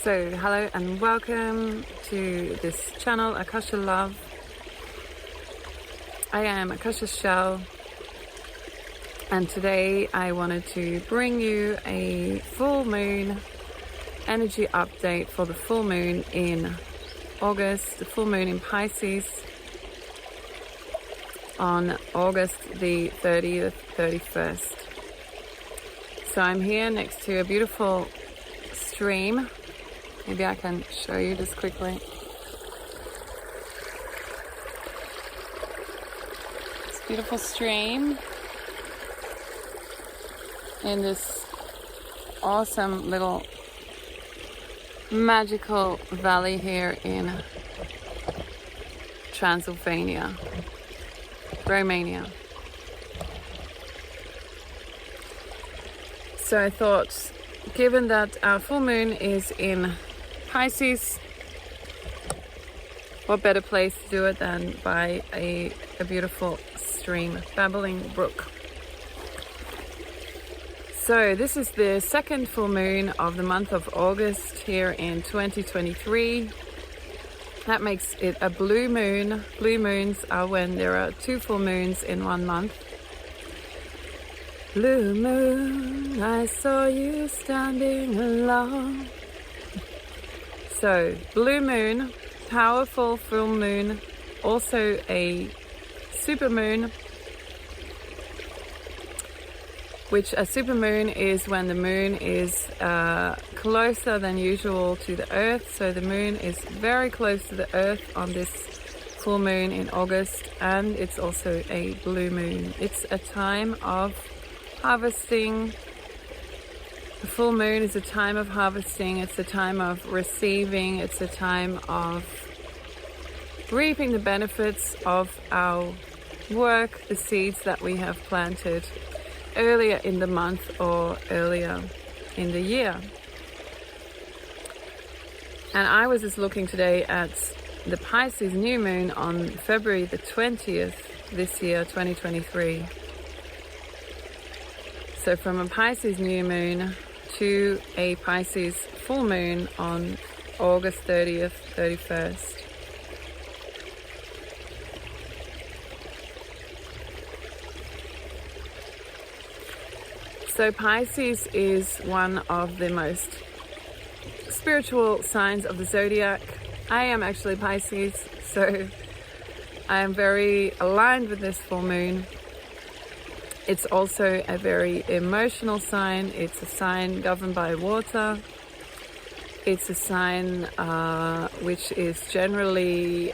So hello and welcome to this channel, Akasha Love. I am Akasha Shell, and today I wanted to bring you a full moon energy update for the full moon in August, the full moon in Pisces on August the 30th, 31st. So I'm here next to a beautiful stream. Maybe I can show you this quickly. This beautiful stream in this awesome little magical valley here in Transylvania, Romania. So I thought, given that our full moon is in Pisces, what better place to do it than by a beautiful stream, babbling brook. So this is the second full moon of the month of August here in 2023. That makes it a blue moon. Blue moons are when there are two full moons in 1 month. Blue moon, I saw you standing alone. So, blue moon, powerful full moon, also a super moon, which a super moon is when the moon is closer than usual to the earth. So the moon is very close to the earth on this full moon in August, and it's also a blue moon. It's a time of harvesting. The full moon is a time of harvesting. It's a time of receiving. It's a time of reaping the benefits of our work, the seeds that we have planted earlier in the month or earlier in the year. And I was just looking today at the Pisces new moon on February the 20th this year, 2023. So from a Pisces new moon to a Pisces full moon on August 30th, 31st. So Pisces is one of the most spiritual signs of the zodiac. I am actually Pisces, so I am very aligned with this full moon. It's also a very emotional sign. It's a sign governed by water. It's a sign which is generally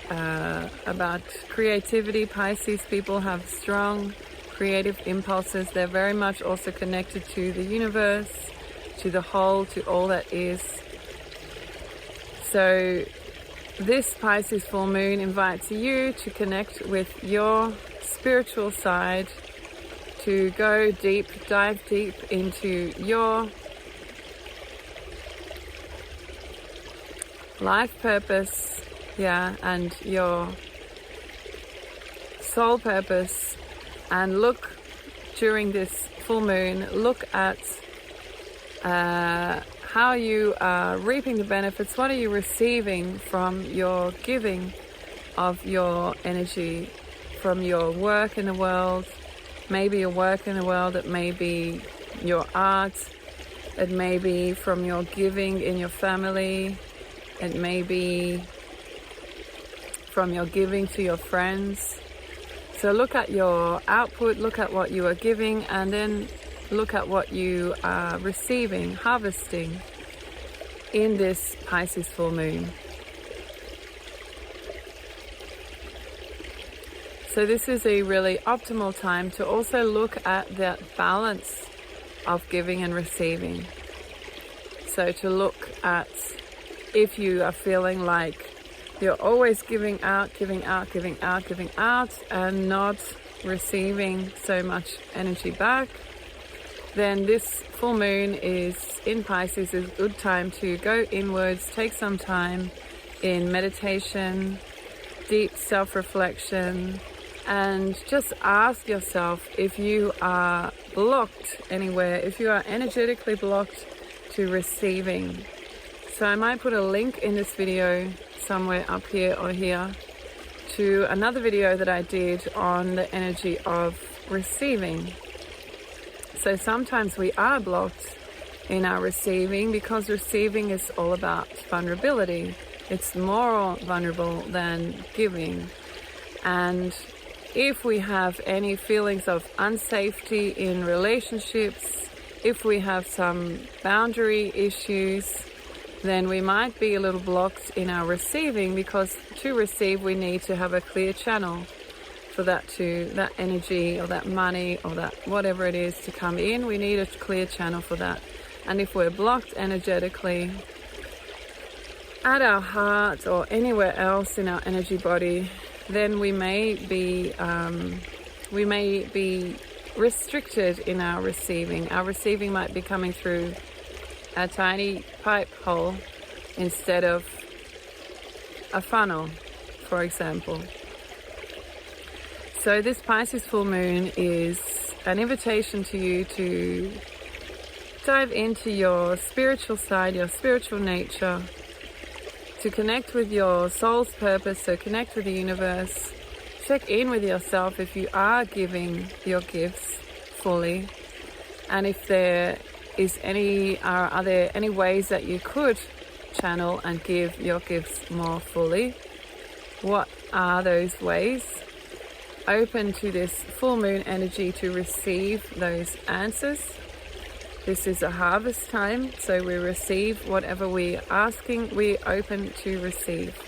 about creativity. Pisces people have strong creative impulses. They're very much also connected to the universe, to the whole, to all that is. So this Pisces full moon invites you to connect with your spiritual side, to go deep, dive deep into your life purpose, and your soul purpose, and look during this full moon, look at how you are reaping the benefits. What are you receiving from your giving of your energy, from your work in the world? Maybe your work in the world, it may be your art, it may be from your giving in your family, it may be from your giving to your friends. So look at your output, look at what you are giving, and then look at what you are receiving, harvesting in this Pisces full moon. So this is a really optimal time to also look at that balance of giving and receiving. So to look at if you are feeling like you're always giving out, and not receiving so much energy back, then this full moon is in Pisces is a good time to go inwards, take some time in meditation, deep self-reflection, and just ask yourself if you are blocked anywhere, if you are energetically blocked to receiving. So I might put a link in this video somewhere up here or here to another video that I did on the energy of receiving. So sometimes we are blocked in our receiving because receiving is all about vulnerability. It's more vulnerable than giving. And if we have any feelings of unsafety in relationships, if we have some boundary issues, then we might be a little blocked in our receiving, because to receive we need to have a clear channel for that energy or that money or that whatever it is to come in. We need a clear channel for that. And if we're blocked energetically at our heart or anywhere else in our energy body, then we may be restricted in our receiving. Our receiving might be coming through a tiny pipe hole instead of a funnel, for example. So this Pisces full moon is an invitation to you to dive into your spiritual side, your spiritual nature, to connect with your soul's purpose, so connect with the universe, check in with yourself if you are giving your gifts fully, and if there is are there any ways that you could channel and give your gifts more fully. What are those ways? Open to this full moon energy to receive those answers. This is a harvest time, so we receive whatever we are asking, we open to receive.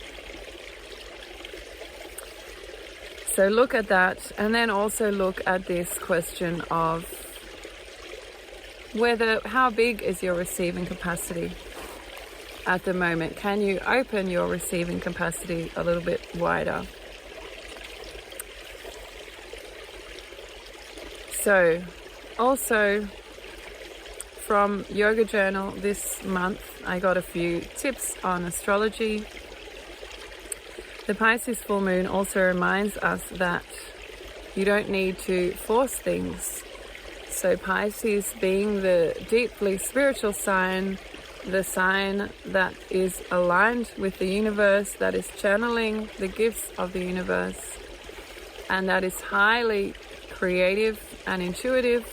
So look at that, and then also look at this question of how big is your receiving capacity at the moment? Can you open your receiving capacity a little bit wider? So also from Yoga Journal this month, I got a few tips on astrology. The Pisces full moon also reminds us that you don't need to force things. So Pisces being the deeply spiritual sign, the sign that is aligned with the universe, that is channeling the gifts of the universe, and that is highly creative and intuitive.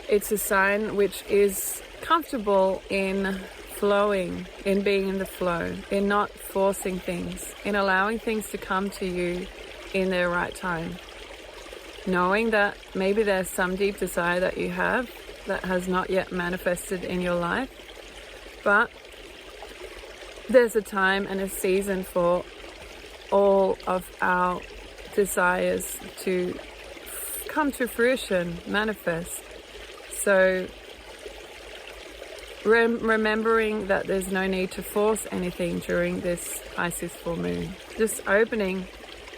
It's a sign which is comfortable in flowing, in being in the flow, in not forcing things, in allowing things to come to you in their right time. Knowing that maybe there's some deep desire that you have that has not yet manifested in your life, but there's a time and a season for all of our desires to come to fruition, manifest. So remembering that there's no need to force anything during this Pisces full moon. Just opening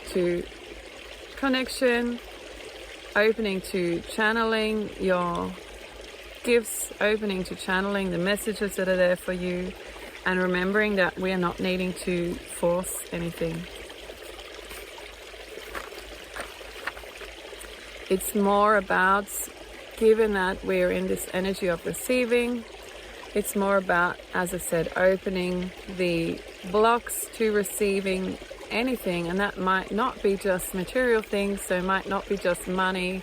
to connection, opening to channeling your gifts, opening to channeling the messages that are there for you, and remembering that we are not needing to force anything. It's more about, given that we're in this energy of receiving, it's more about, as I said, opening the blocks to receiving anything, and that might not be just material things, so it might not be just money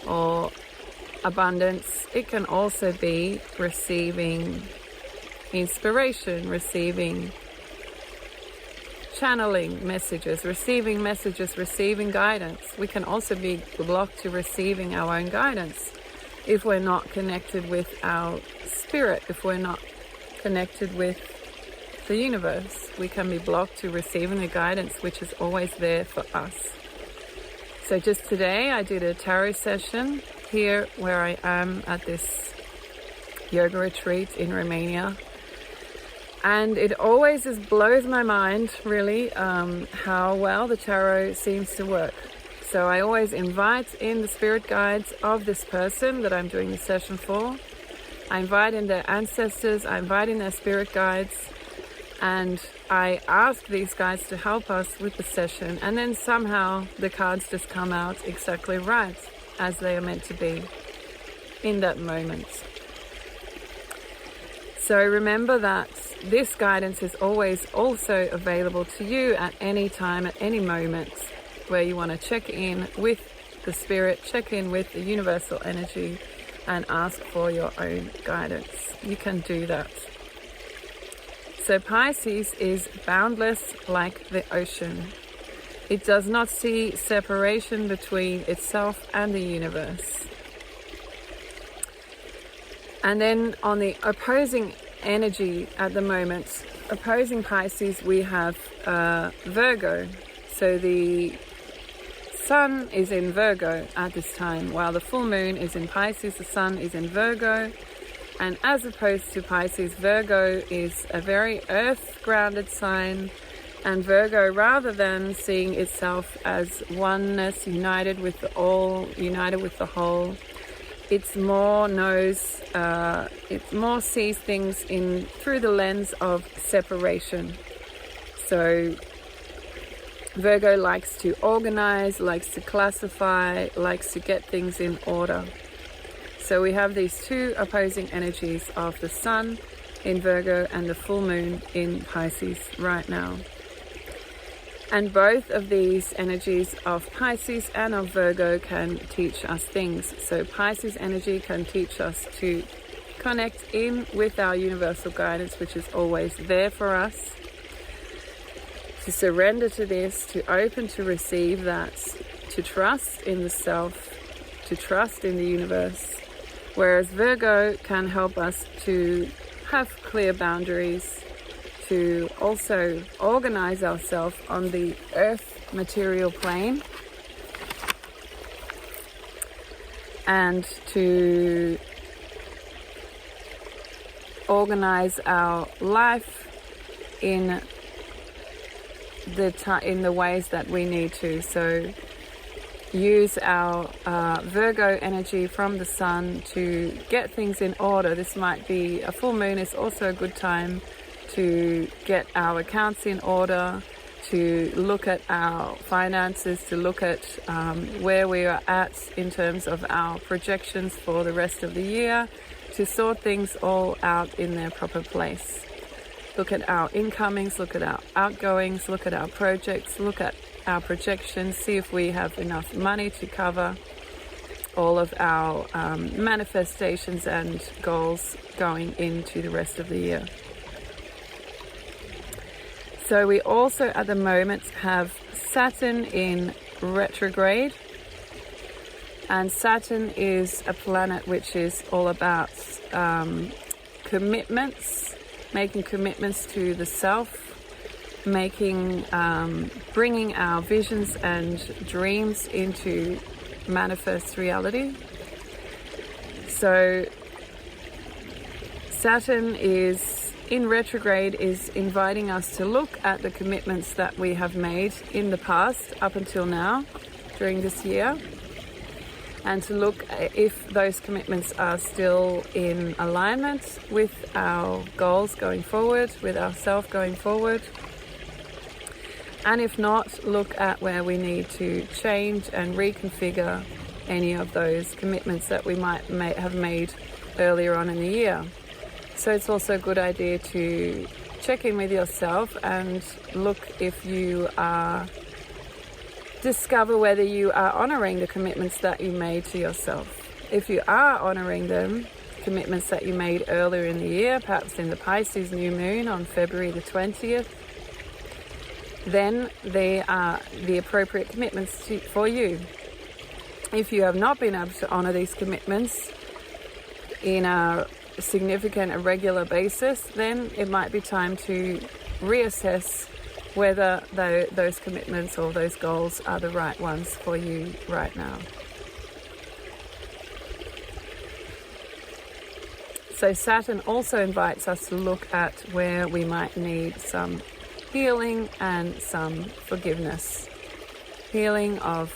or abundance. It can also be receiving inspiration, receiving channeling messages, receiving guidance. We can also be blocked to receiving our own guidance if we're not connected with our spirit, if we're not connected with the universe. We can be blocked to receiving the guidance which is always there for us. So just today I did a tarot session here where I am at this yoga retreat in Romania. And it always just blows my mind, really, how well the tarot seems to work. So I always invite in the spirit guides of this person that I'm doing the session for. I invite in their ancestors, I invite in their spirit guides, and I ask these guides to help us with the session. And then somehow the cards just come out exactly right, as they are meant to be in that moment. So remember that this guidance is always also available to you at any time, at any moment where you want to check in with the spirit, check in with the universal energy and ask for your own guidance. You can do that. So Pisces is boundless like the ocean. It does not see separation between itself and the universe. And then on the opposing energy at the moment, opposing Pisces, we have Virgo. So the sun is in Virgo at this time, while the full moon is in Pisces, the sun is in Virgo. And as opposed to Pisces, Virgo is a very earth-grounded sign. And Virgo, rather than seeing itself as oneness, united with the all, united with the whole, it more sees things through the lens of separation. So Virgo likes to organize, likes to classify, likes to get things in order. So we have these two opposing energies of the sun in Virgo and the full moon in Pisces right now. And both of these energies of Pisces and of Virgo can teach us things. So Pisces energy can teach us to connect in with our universal guidance, which is always there for us. To surrender to this, to open to receive that, to trust in the self, to trust in the universe. Whereas Virgo can help us to have clear boundaries, to also organize ourselves on the earth material plane, and to organize our life in the ways that we need to. So use our Virgo energy from the sun to get things in order. This might be a full moon is also a good time to get our accounts in order, to look at our finances, to look at where we are at in terms of our projections for the rest of the year, to sort things all out in their proper place. Look at our incomings, look at our outgoings, look at our projects, look at our projections, see if we have enough money to cover all of our manifestations and goals going into the rest of the year. So we also at the moment have Saturn in retrograde, and Saturn is a planet which is all about commitments, making commitments to the self, bringing our visions and dreams into manifest reality. So Saturn in retrograde is inviting us to look at the commitments that we have made in the past up until now during this year, and to look if those commitments are still in alignment with our goals going forward, with ourselves going forward. And if not, look at where we need to change and reconfigure any of those commitments that we might have made earlier on in the year. So it's also a good idea to check in with yourself and look if you discover whether you are honoring the commitments that you made to yourself. If you are honoring them, commitments that you made earlier in the year, perhaps in the Pisces new moon on February the 20th, then they are the appropriate commitments for you. If you have not been able to honor these commitments in a significant, a regular basis, then it might be time to reassess whether those commitments or those goals are the right ones for you right now. So Saturn also invites us to look at where we might need some healing and some forgiveness. Healing of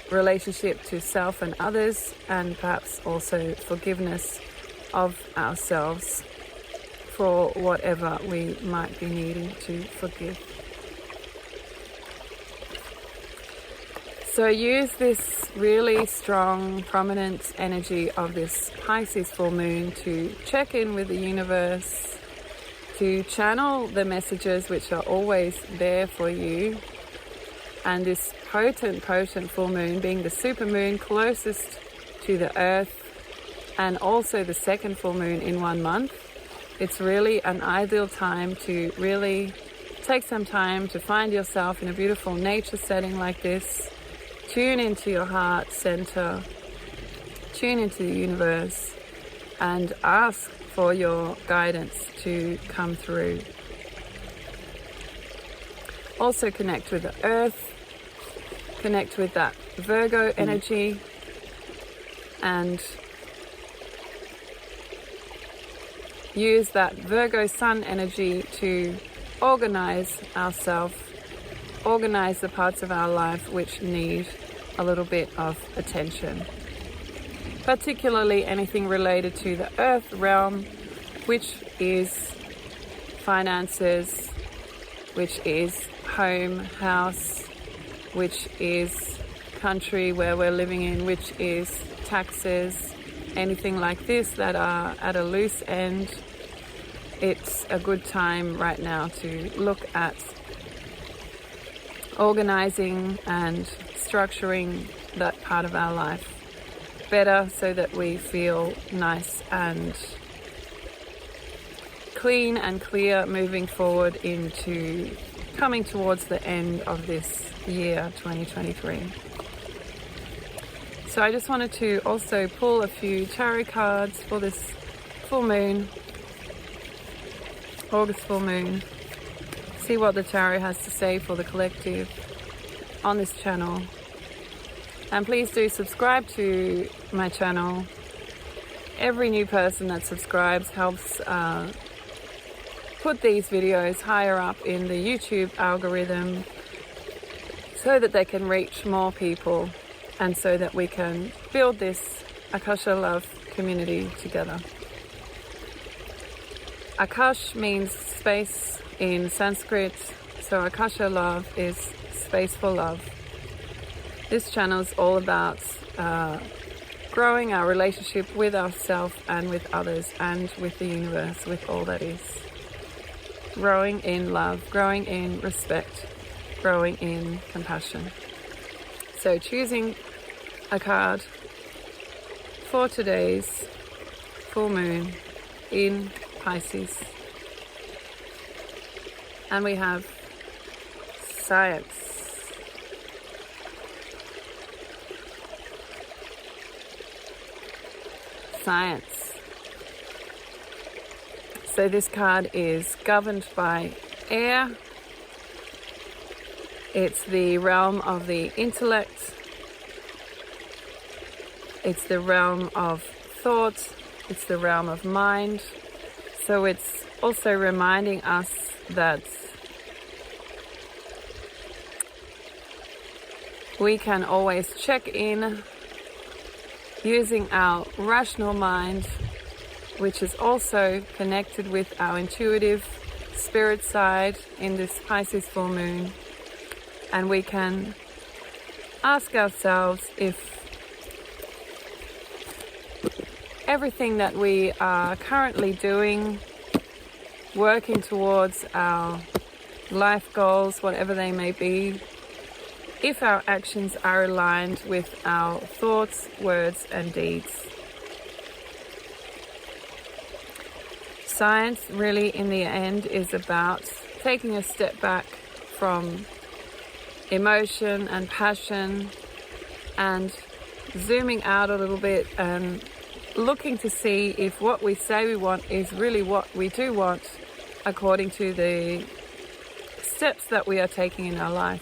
relationship to self and others, and perhaps also forgiveness of ourselves for whatever we might be needing to forgive. So use this really strong, prominent energy of this Pisces full moon to check in with the universe, to channel the messages which are always there for you. And this potent full moon being the super moon closest to the earth, and also the second full moon in 1 month. It's really an ideal time to really take some time to find yourself in a beautiful nature setting like this. Tune into your heart center, tune into the universe, and ask for your guidance to come through. Also connect with the earth, connect with that Virgo energy, and use that Virgo sun energy to organize ourselves, organize the parts of our life which need a little bit of attention. Particularly anything related to the earth realm, which is finances, which is home, house, which is country where we're living in, which is taxes, anything like this that are at a loose end. It's a good time right now to look at organizing and structuring that part of our life better so that we feel nice and clean and clear moving forward into coming towards the end of this year 2023. So I just wanted to also pull a few tarot cards for this full moon, August full moon. See what the tarot has to say for the collective on this channel. And please do subscribe to my channel. Every new person that subscribes helps put these videos higher up in the YouTube algorithm so that they can reach more people and so that we can build this Akasha Love community together. Akash means space in Sanskrit, so Akasha Love is space for love. This channel is all about growing our relationship with ourselves and with others and with the universe, with all that is. Growing in love, growing in respect, growing in compassion. So choosing a card for today's full moon in Pisces. And we have science. Science. So this card is governed by air. It's the realm of the intellect. It's the realm of thought. It's the realm of mind. So it's also reminding us that we can always check in using our rational mind, which is also connected with our intuitive spirit side in this Pisces full moon. And we can ask ourselves if everything that we are currently doing, working towards our life goals, whatever they may be, if our actions are aligned with our thoughts, words, and deeds. Science really in the end is about taking a step back from emotion and passion and zooming out a little bit and looking to see if what we say we want is really what we do want according to the steps that we are taking in our life.